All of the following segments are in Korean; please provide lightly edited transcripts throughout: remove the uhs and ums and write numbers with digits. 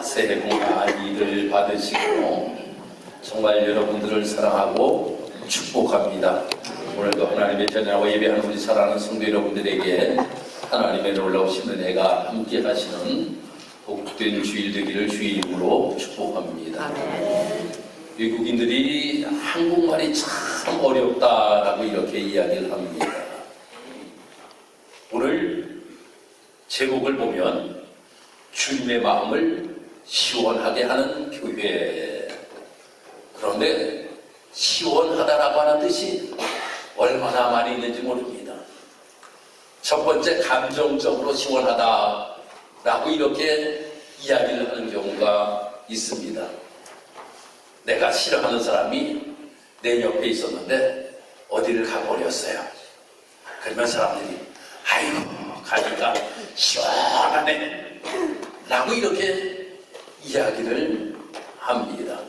새해 복 많이들 받으시고 정말 여러분들을 사랑하고 축복합니다. 오늘도 하나님의 전하고 예배하는 우리 사랑하는 성도 여러분들에게 하나님의 놀라우신 은혜가 함께 하시는 복된 주일 되기를 주의 이름으로 축복합니다. 외국인들이 한국말이 참 어렵다라고 이렇게 이야기를 합니다. 오늘 제목을 보면 주님의 마음을 시원하게 하는 교회. 그런데 시원하다라고 하는 뜻이 얼마나 많이 있는지 모릅니다. 첫 번째, 감정적으로 시원하다라고 이렇게 이야기를 하는 경우가 있습니다. 내가 싫어하는 사람이 내 옆에 있었는데 어디를 가버렸어요. 그러면 사람들이 아이고 가니까 시원하네 라고 이렇게 이야기를 합니다.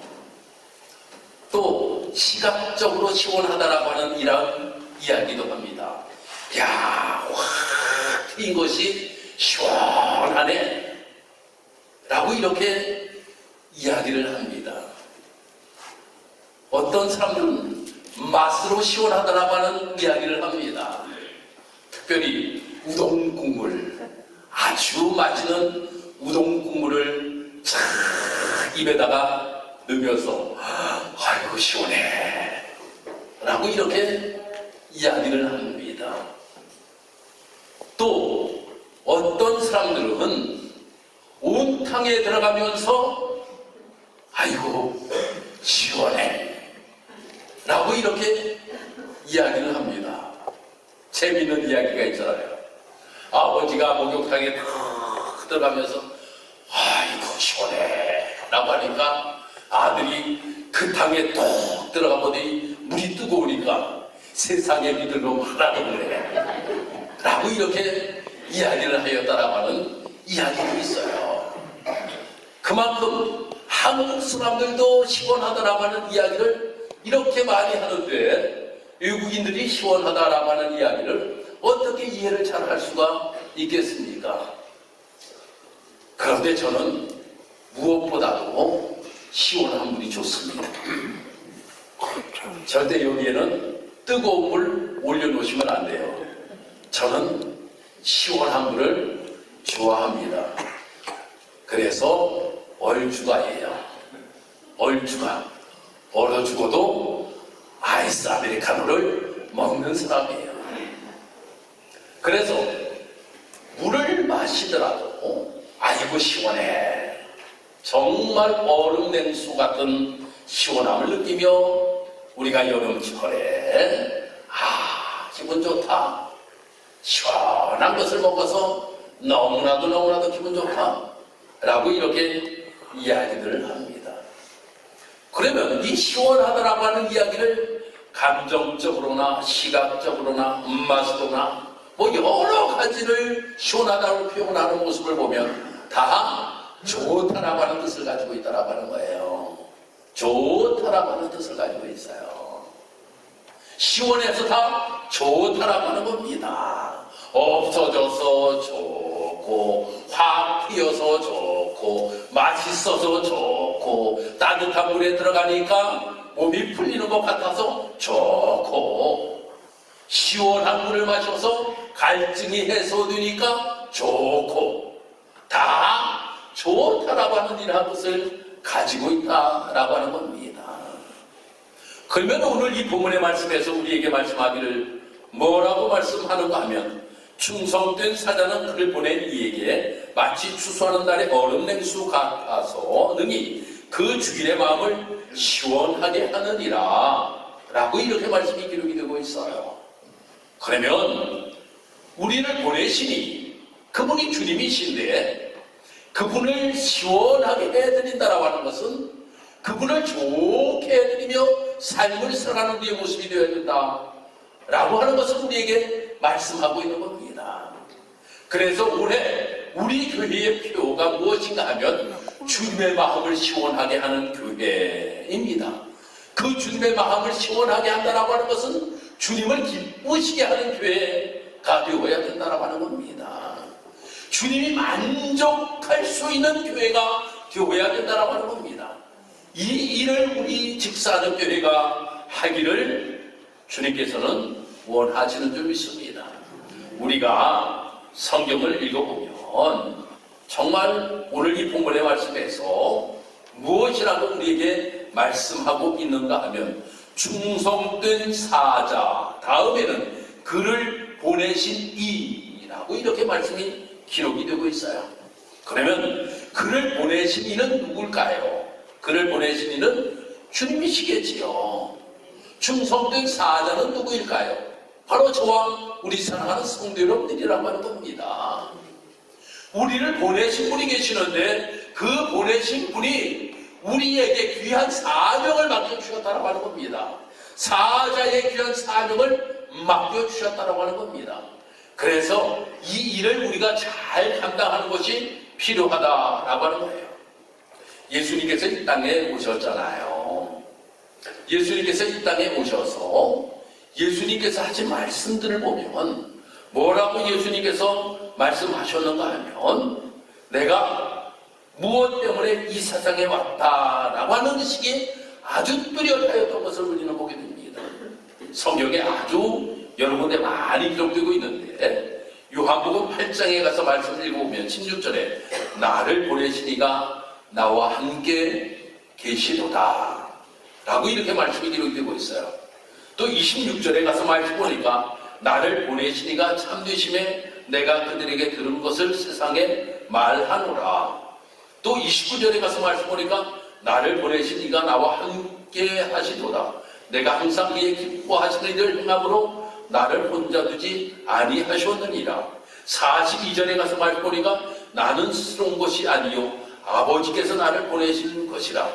또 시각적으로 시원하다라고 하는 이런 이야기도 합니다. 야, 확 트인 것이 시원하네 라고 이렇게 이야기를 합니다. 어떤 사람들은 맛으로 시원하다라고 하는 이야기를 합니다. 특별히 우동 국물, 아주 맛있는 우동 국물을 쫙 입에다가 넣으면서 아이고 시원해 라고 이렇게 이야기를 합니다. 또 어떤 사람들은 온탕에 들어가면서 아이고 시원해 라고 이렇게 이야기를 합니다. 재미있는 이야기가 있잖아요. 아버지가 목욕탕에 탁 들어가면서 아이고 시원해 라고 하니까 아들이 그 탕에 톡 들어가 보니 물이 뜨거우니까 세상에 믿을 놈 하나도 없네 라고 이렇게 이야기를 하였다라고 하는 이야기도 있어요. 그만큼 한국 사람들도 시원하다라고 하는 이야기를 이렇게 많이 하는데 외국인들이 시원하다라고 하는 이야기를 어떻게 이해를 잘 할 수가 있겠습니까? 그런데 저는 무엇보다도 시원한 물이 좋습니다. 절대 여기에는 뜨거운 물 올려놓으시면 안 돼요. 저는 시원한 물을 좋아합니다. 그래서 얼죽아예요. 얼죽아. 얼어 죽어도 아이스 아메리카노를 먹는 사람이에요. 그래서 물을 마시더라도 아이고 시원해. 정말 얼음 냉수 같은 시원함을 느끼며 우리가 여름철에 기분 좋다. 시원한 것을 먹어서 너무나도 기분 좋다. 라고 이렇게 이야기를 합니다. 그러면 이 시원하다라고 하는 이야기를 감정적으로나 시각적으로나 맛으로나 뭐 여러 가지를 시원하다고 표현하는 모습을 보면 다 좋다라고 하는 뜻을 가지고 있다라고 하는 거예요. 좋다라고 하는 뜻을 가지고 있어요. 시원해서 다 좋다라고 하는 겁니다. 없어져서 좋고 확 튀어서 좋고 맛있어서 좋고 따뜻한 물에 들어가니까 몸이 풀리는 것 같아서 좋고 시원한 물을 마셔서 갈증이 해소되니까 좋고 다 좋다라고 하는 이러한 것을 가지고 있다라고 하는 겁니다. 그러면 오늘 이 본문의 말씀에서 우리에게 말씀하기를 뭐라고 말씀하는가 하면 충성된 사자는 그를 보낸 이에게 마치 추수하는 날의 얼음 냉수 같아서 능히 그 주인의 마음을 시원하게 하느니라 라고 이렇게 말씀이 기록이 되고 있어요. 그러면 우리를 보내시니 그분이 주님이신데 그분을 시원하게 해드린다라고 하는 것은 그분을 좋게 해드리며 삶을 살아가는 우리의 모습이 되어야 된다라고 하는 것을 우리에게 말씀하고 있는 겁니다. 그래서 올해 우리 교회의 표가 무엇인가 하면 주님의 마음을 시원하게 하는 교회입니다. 그 주님의 마음을 시원하게 한다라고 하는 것은 주님을 기쁘시게 하는 교회가 되어야 된다라고 하는 겁니다. 주님이 만족할 수 있는 교회가 되어야 된다라고 하는 겁니다. 이 일을 우리 직사적교회가 하기를 주님께서는 원하시는 점 있습니다. 우리가 성경을 읽어보면 정말 오늘 이 본문의 말씀에서 무엇이라고 우리에게 말씀하고 있는가 하면 충성된 사자, 다음에는 그를 보내신 이라고 이렇게 말씀이 기록이 되고 있어요. 그러면 그를 보내신 이는 누굴까요? 그를 보내신 이는 주님이시겠지요. 충성된 사자는 누구일까요? 바로 저와 우리 사랑하는 성도 여러분들이라고 하는 겁니다. 우리를 보내신 분이 계시는데 그 보내신 분이 우리에게 귀한 사명을 맡겨주셨다고 하는 겁니다. 사자의 귀한 사명을 맡겨주셨다고 하는 겁니다. 그래서 이 일을 우리가 잘 감당하는 것이 필요하다라고 하는 거예요. 예수님께서 이 땅에 오셨잖아요. 예수님께서 이 땅에 오셔서 예수님께서 하신 말씀들을 보면 뭐라고 예수님께서 말씀하셨는가 하면 내가 무엇 때문에 이 세상에 왔다라고 하는 식이 아주 뚜렷하였던 것을 우리는 보게 됩니다. 성경에 아주 여러 군데 많이 기록되고 있는데 요한복음 8장에 가서 말씀을 읽어보면 16절에 나를 보내신 이가 나와 함께 계시도다 라고 이렇게 말씀이 기록되고 있어요. 또 26절에 가서 말씀 보니까 나를 보내신 이가 참되심에 내가 그들에게 들은 것을 세상에 말하노라. 또 29절에 가서 말씀 보니까 나를 보내신 이가 나와 함께 하시도다. 내가 항상 그의 기뻐하시는 일을 행함으로 나를 혼자 두지 아니하셨느니라. 42절에 가서 말씀 보니까 나는 스스로 온 것이 아니요 아버지께서 나를 보내신 것이라.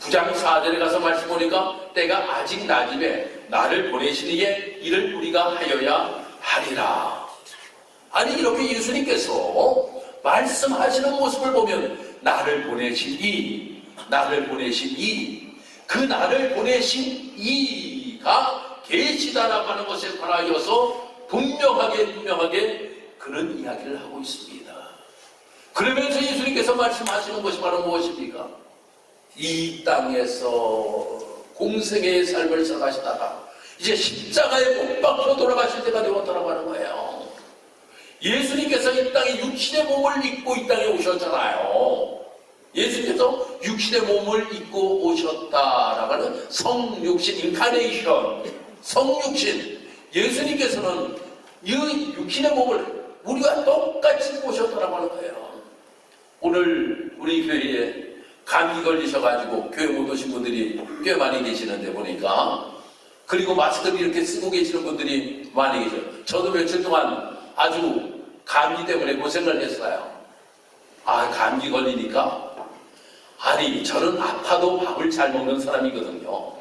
9장 4절에 가서 말씀 보니까 때가 아직 낮임에 나를 보내신 이의 일을 우리가 하여야 하리라. 아니 이렇게 예수님께서 말씀하시는 모습을 보면 나를 보내신 이, 나를 보내신 이, 그 나를 보내신 이가 계시다라고 하는 것에 관하여서 분명하게 그런 이야기를 하고 있습니다. 그러면서 예수님께서 말씀하시는 것이 바로 무엇입니까? 이 땅에서 공생의 삶을 살아가시다가 이제 십자가에 못 박혀 돌아가실 때가 되었다고 하는 거예요. 예수님께서 이 땅에 육신의 몸을 입고 이 땅에 오셨잖아요. 예수님께서 육신의 몸을 입고 오셨다라고 하는 성육신, 인카네이션, 성육신. 예수님께서는 이 육신의 몸을 우리와 똑같이 입고 오셨다라고 하는 거예요. 오늘 우리 교회에 감기 걸리셔가지고 교회 못 오신 분들이 꽤 많이 계시는데 보니까, 그리고 마스크를 이렇게 쓰고 계시는 분들이 많이 계셔요. 저도 며칠 동안 아주 감기 때문에 고생을 했어요. 감기 걸리니까. 아니 저는 아파도 밥을 잘 먹는 사람이거든요.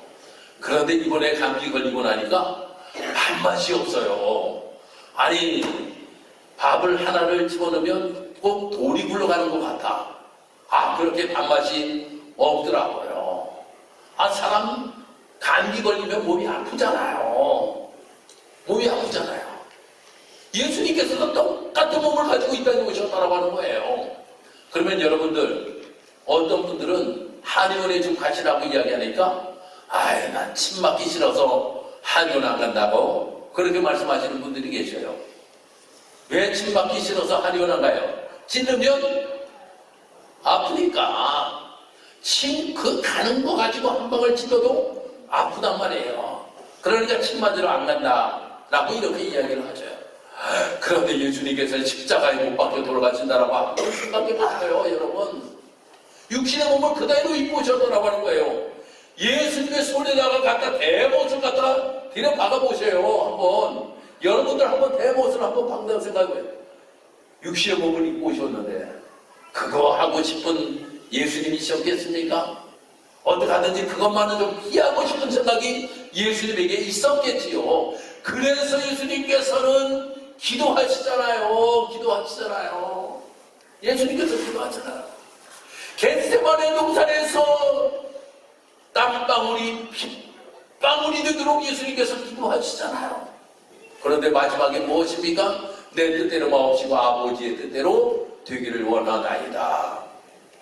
그런데 이번에 감기 걸리고 나니까 밥맛이 없어요. 아니 밥을 하나를 집어넣으면 꼭 돌이 굴러가는 것 같아. 그렇게 밥맛이 없더라고요. 사람 감기 걸리면 몸이 아프잖아요. 몸이 아프잖아요. 예수님께서도 똑같은 몸을 가지고 이 땅에 오셨다고 하는 거예요. 그러면 여러분들, 어떤 분들은 한의원에 좀 가시라고 이야기하니까 난 침 맞기 싫어서 한의원 안 간다고 그렇게 말씀하시는 분들이 계셔요. 왜 침 맞기 싫어서 한의원 안 가요? 찌르면 아프니까. 침 가는 거 가지고 한 방울 찔러도 아프단 말이에요. 그러니까 침 맞으러 안 간다라고 이렇게 이야기를 하죠. 그런데 예수님께서 십자가에 못 박혀 돌아가신다라고 한번 생각해봤어요, 여러분. 육신의 몸을 그대로 입고 오셨다라고 하는 거예요. 예수님의 손에다가 갖다 대못을 갖다 들여 박아보세요, 한번. 여러분들 한번 대못을 한번 박는다고 생각해요. 육신의 몸을 입고 오셨는데 그거 하고 싶은 예수님이셨겠습니까? 어떡하든지 그것만은 좀 피하고 싶은 생각이 예수님에게 있었겠지요. 그래서 예수님께서는 기도하시잖아요. 예수님께서 기도하잖아요. 겟세마네 동산에서 땀방울이 핏방울이 되도록 예수님께서 기도하시잖아요. 그런데 마지막에 무엇입니까? 내 뜻대로 마옵시고 아버지의 뜻대로 되기를 원하나이다.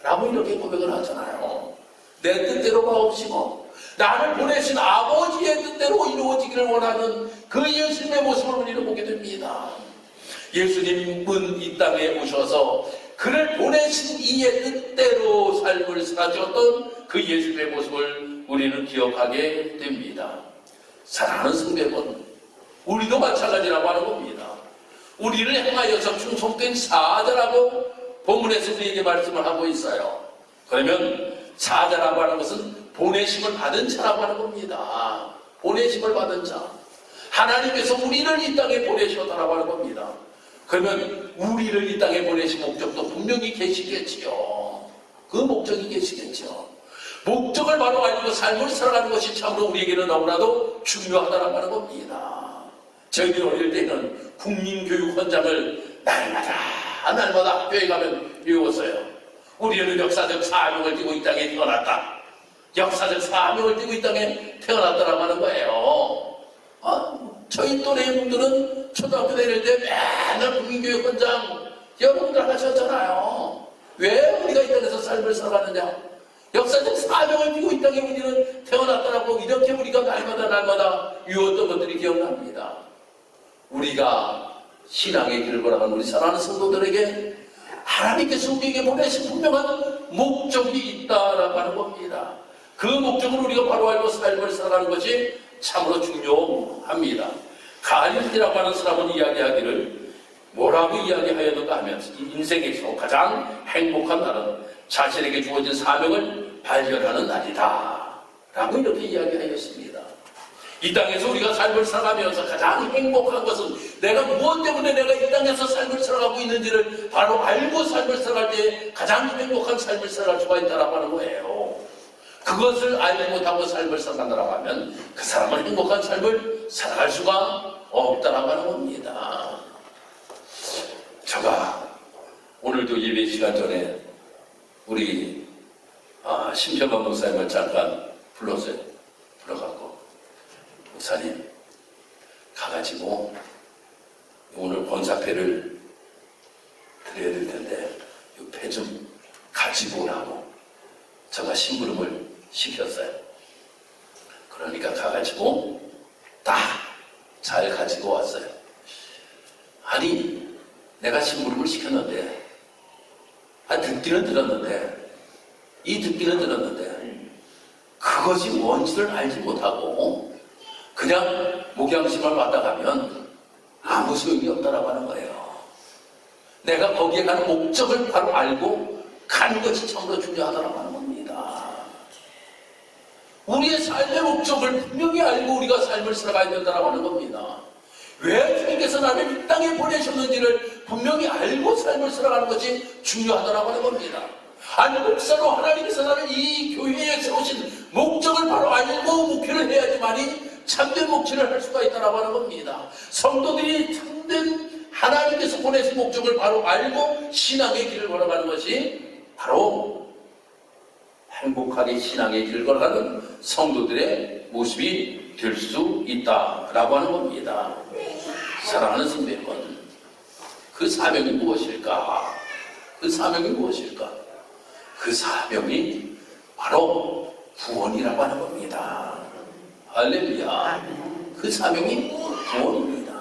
라고 이렇게 고백을 하잖아요. 내 뜻대로가 없이고 나를 보내신 아버지의 뜻대로 이루어지기를 원하는 그 예수님의 모습을 우리는 보게 됩니다. 예수님은 이 땅에 오셔서 그를 보내신 이의 뜻대로 삶을 사셨던 그 예수님의 모습을 우리는 기억하게 됩니다. 사랑하는 성도여러분, 우리도 마찬가지라고 하는 겁니다. 우리를 행하여서 충성된 사자라고 본문에서 우리에게 말씀을 하고 있어요. 그러면 사자라고 하는 것은 보내심을 받은 자라고 하는 겁니다. 보내심을 받은 자. 하나님께서 우리를 이 땅에 보내셨다라고 하는 겁니다. 그러면 우리를 이 땅에 보내신 목적도 분명히 계시겠지요. 그 목적이 계시겠죠. 목적을 바로 알고 삶을 살아가는 것이 참으로 우리에게는 너무나도 중요하다라고 하는 겁니다. 저희들이 어릴 때는 국민교육 헌장을 날마다 학교에 가면 외웠어요. 우리는 역사적 사명을 띠고 이 땅에 태어났다. 역사적 사명을 띠고 이 땅에 태어났다라고 하는 거예요. 저희 또래의 분들은 초등학교 다닐 때 맨날 국민교육 헌장 여러분들 하셨잖아요. 왜 우리가 이 땅에서 삶을 살아가느냐? 역사적 사명을 띠고 이 땅에 우리는 태어났다라고 이렇게 우리가 날마다 외웠던 것들이 기억납니다. 우리가 신앙의 길을 걸어가는 우리 사랑하는 성도들에게 하나님께서 우리에게 보내신 분명한 목적이 있다라고 하는 겁니다. 그 목적을 우리가 바로 알고 삶을 살아가는 것이 참으로 중요합니다. 갈릴리라고 하는 사람은 이야기하기를 뭐라고 이야기하였는가 하면 인생에서 가장 행복한 날은 자신에게 주어진 사명을 발견하는 날이다 라고 이렇게 이야기하였습니다. 이 땅에서 우리가 삶을 살아가면서 가장 행복한 것은 내가 무엇 때문에 내가 이 땅에서 삶을 살아가고 있는지를 바로 알고 삶을 살아갈 때 가장 행복한 삶을 살아갈 수가 있다라고 하는 거예요. 그것을 알지 못하고 삶을 살아간다고 하면 그 사람은 행복한 삶을 살아갈 수가 없다라고 하는 겁니다. 제가 오늘도 예배 시간 전에 우리 심평관 목사님을 잠깐 불렀어요. 불러갖고 목사님 가가지고 오늘 권사패를 드려야 될 텐데 이 패 좀 가지고 오라고 제가 심부름을 시켰어요. 그러니까 가가지고 딱 잘 가지고 왔어요. 아니 내가 심부름을 시켰는데 듣기는 들었는데 그것이 뭔지를 알지 못하고 그냥 목양심을 받아가면 아무 소용이 없다라고 하는 거예요. 내가 거기에 가는 목적을 바로 알고 가는 것이 참으로 중요하다라고 하는 겁니다. 우리의 삶의 목적을 분명히 알고 우리가 삶을 살아가야 된다라고 하는 겁니다. 왜 주님께서 나를 이 땅에 보내셨는지를 분명히 알고 삶을 살아가는 것이 중요하다라고 하는 겁니다. 아니 목사로 하나님께서 나를 이 교회에 세우신 목적을 바로 알고 목회를 해야지만이 참된 목회를 할 수가 있다라고 하는 겁니다. 성도들이 참된 하나님께서 보내신 목적을 바로 알고 신앙의 길을 걸어가는 것이 바로 행복하게 신앙의 길을 걸어가는 성도들의 모습이 될 수 있다라고 하는 겁니다. 사랑하는 성도 여러분, 그 사명이 무엇일까? 그 사명이 바로 구원이라고 하는 겁니다. 할렐루야. 그 사명이 구원입니다.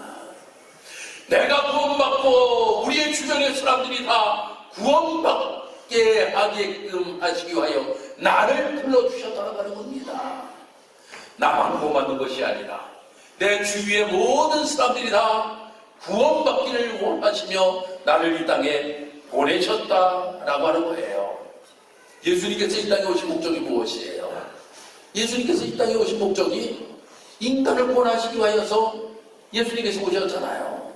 내가 구원받고 우리의 주변의 사람들이 다 구원받게 하게끔 하시기 위하여 나를 불러주셨다고 하는 겁니다. 나만 구원받는 것이 아니라 내 주위의 모든 사람들이 다 구원받기를 원하시며 나를 이 땅에 보내셨다라고 하는 거예요. 예수님께서 이 땅에 오신 목적이 무엇이에요? 예수님께서 이 땅에 오신 목적이 인간을 구원하시기 위하여서 예수님께서 오셨잖아요.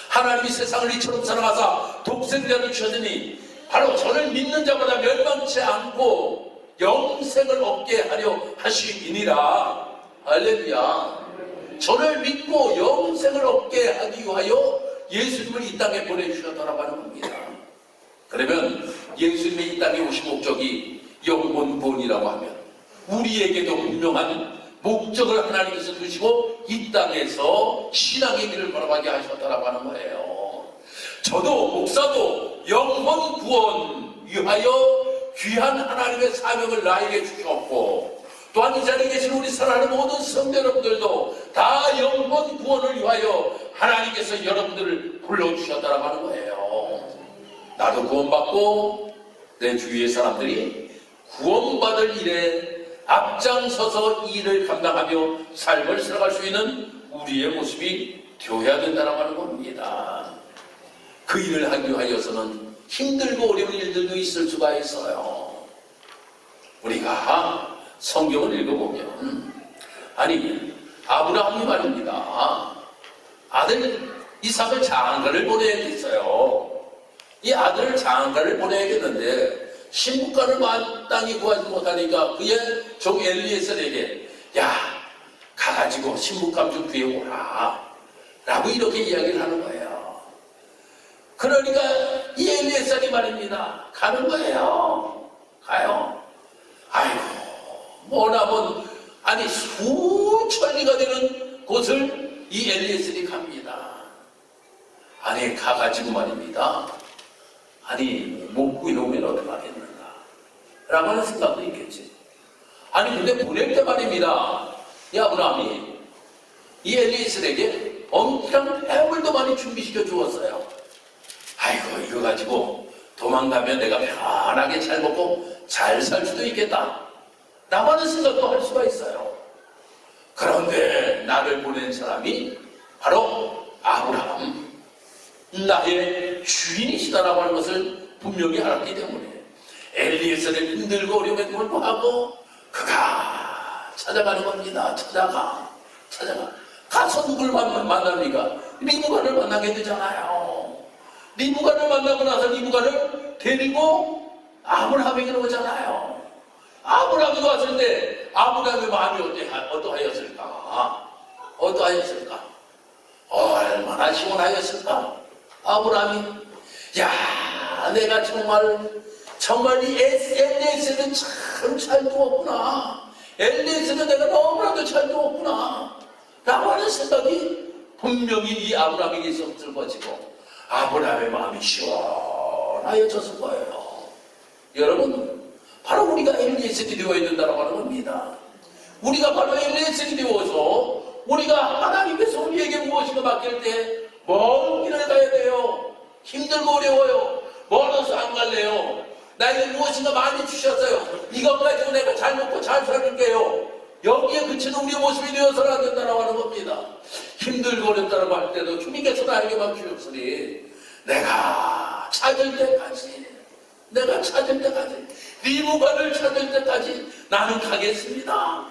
하나님이 세상을 이처럼 사랑하사 독생자를 주셨으니 바로 저를 믿는 자마다 멸망치 않고 영생을 얻게 하려 하심이니라. 할렐루야. 저를 믿고 영생을 얻게 하기 위하여 예수님을 이 땅에 보내주셨다고 하는 겁니다. 그러면 예수님이 이 땅에 오신 목적이 영혼 구원이라고 하면 우리에게도 분명한 목적을 하나님께서 두시고 이 땅에서 신앙의 길을 걸어가게 하셨다고 하는 거예요. 저도 목사도 영혼 구원 위하여 귀한 하나님의 사명을 나에게 주셨고, 또한 이 자리에 계신 우리 사랑하는 모든 성도 여러분들도 다 영원 구원을 위하여 하나님께서 여러분들을 불러주셨다라고 하는 거예요. 나도 구원받고 내 주위의 사람들이 구원받을 일에 앞장서서 이 일을 감당하며 삶을 살아갈 수 있는 우리의 모습이 되어야 된다고 하는 겁니다. 그 일을 하기 위하여서는 힘들고 어려운 일들도 있을 수가 있어요. 우리가 성경을 읽어보면, 아니 아브라함이 말입니다, 아들 이삭을 장가를 보내야겠어요. 이 아들을 장가를 보내야겠는데 신부간을 마땅히 구하지 못하니까 그의 종 엘리에셀에게 야 가가지고 신부감 좀 구해오라 라고 이렇게 이야기를 하는 거예요. 그러니까 이 엘리에셀이 말입니다, 가는 거예요. 가요. 아이고 머나먼 아니 수천리가 되는 곳을 이 엘리에셀이 갑니다. 아니 가가지고 말입니다, 아니 못 구해오면 어떡하겠는가 라고 하는 생각도 있겠지. 아니 근데 보낼 때 말입니다, 이 아브라함이 이 엘리에셀에게 엄청 해물도 많이 준비시켜 주었어요. 아이고 이거 가지고 도망가면 내가 편하게 잘 먹고 잘 살 수도 있겠다 라고 하는 생각도 할 수가 있어요. 그런데 나를 보낸 사람이 바로 아브라함, 나의 주인이시다라고 하는 것을 분명히 알았기 때문에 엘리에셀을 힘들고 어려움에 불구하고 그가 찾아가는 겁니다. 찾아가 가서 누굴 만납니까? 리브가를 만나게 되잖아요. 리브가를 만나고 나서 리브가를 데리고 아브라함에게 오잖아요. 아브라함이 왔을 때 아브라함의 마음이 어떠하였을까? 얼마나 시원하였을까? 아브라함이 야 내가 정말 이 엘리에셀은 참 잘 두었구나, 엘리에셀은 내가 너무나도 잘 두었구나 라고 하는 생각이 분명히 이 아브라함에게 있었을 것이고 아브라함의 마음이 시원하여졌을 거예요. 여러분 바로 우리가 엘리에셀이 되어야 된다고 하는 겁니다. 우리가 바로 엘리에셀이 되어서 우리가 하나님께서 우리에게 무엇인가 맡길 때 먼 길을 가야 돼요. 힘들고 어려워요. 멀어서 안 갈래요. 나에게 무엇인가 많이 주셨어요. 이것 가지고 내가 잘 먹고 잘 살게요. 여기에 그치는 우리의 모습이 되어서는 안 된다고 하는 겁니다. 힘들고 어렵다고 할 때도 주님께서 나에게만 주셨으니 내가 찾을 때까지 리브가를 찾을 때까지 나는 가겠습니다.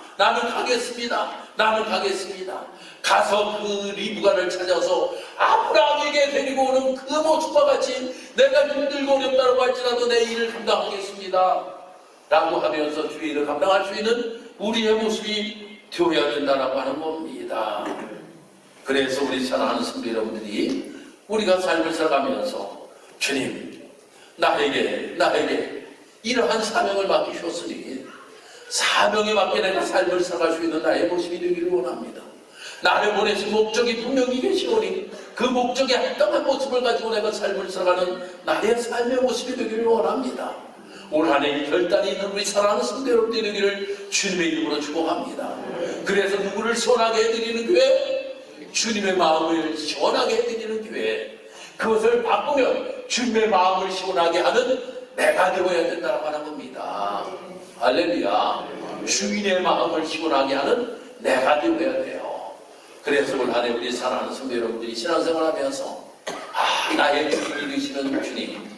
가서 그 리브가를 찾아서 아브라함에게 데리고 오는 그 모습과 같이 내가 힘들고 어렵다고 할지라도 내 일을 감당하겠습니다 라고 하면서 주의 일을 감당할 수 있는 우리의 모습이 되어야 된다고 하는 겁니다. 그래서 우리 사랑하는 성도 여러분들이 우리가 삶을 살아가면서 주님 나에게 이러한 사명을 맡기셨으니 사명에 맞게 내가 삶을 살아갈 수 있는 나의 모습이 되기를 원합니다. 나를 보내신 목적이 분명히 계시오니 그 목적에 합당한 모습을 가지고 내가 삶을 살아가는 나의 삶의 모습이 되기를 원합니다. 올 한 해 결단이 있는 우리 사랑하는 성도 여러분들이 되기를 주님의 이름으로 축복합니다. 그래서 누구를 시원하게 해드리는 교회? 주님의 마음을 시원하게 해드리는 교회. 그것을 바꾸면 주님의 마음을 시원하게 하는 내가 되어야 된다고 하는 겁니다. 할렐루야. 주인의 마음을 시원하게 하는 내가 되어야 돼요. 그래서 올 한 해 우리 사랑하는 성도 여러분들이 신앙생활하면서 나의 주인이 되시는 주님,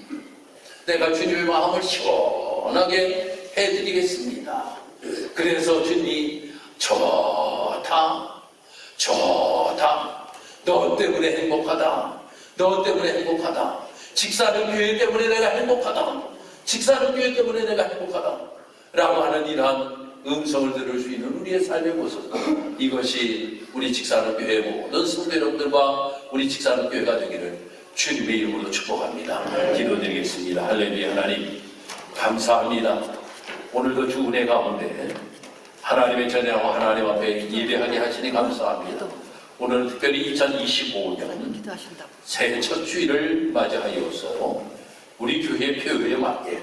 내가 주님의 마음을 시원하게 해드리겠습니다. 그래서 주님 좋다 너 때문에 행복하다. 직사는 교회 때문에 내가 행복하다. 라고 하는 이러한 음성을 들을 수 있는 우리의 삶의 모습, 이것이 우리 직사는교회 모든 성도 여러분들과 우리 직사는교회가 되기를 주님의 이름으로 축복합니다. 기도드리겠습니다. 할렐루야. 하나님 감사합니다. 오늘도 주 은혜 가운데 하나님의 전야하고 하나님 앞에 예배하게 하시니 감사합니다. 오늘 특별히 2025년 새해 첫 주일을 맞이하여서 우리 교회 표회에 맞게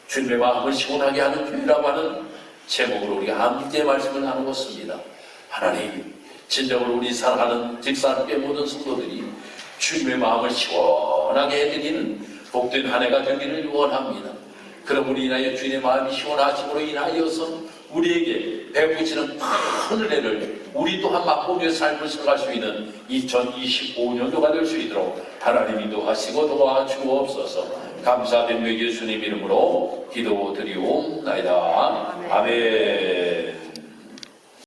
주님의 마음을 시원하게 하는 교회라고 하는 제목으로 우리가 함께 말씀을 나누고 있습니다. 하나님, 진정으로 우리 사랑하는 직사교회 모든 성도들이 주님의 마음을 시원하게 해드리는 복된 한 해가 되기를 원합니다. 그러므로 인하여 주님의 마음이 시원하심으로 인하여서 우리에게 베푸시는 큰 은혜를 우리 또한 맛보며 삶을 살아갈 수 있는 2025년도가 될 수 있도록 하나님이 도와시고 도와주옵소서. 감사된 예수님 이름으로 기도드리옵나이다. 아멘.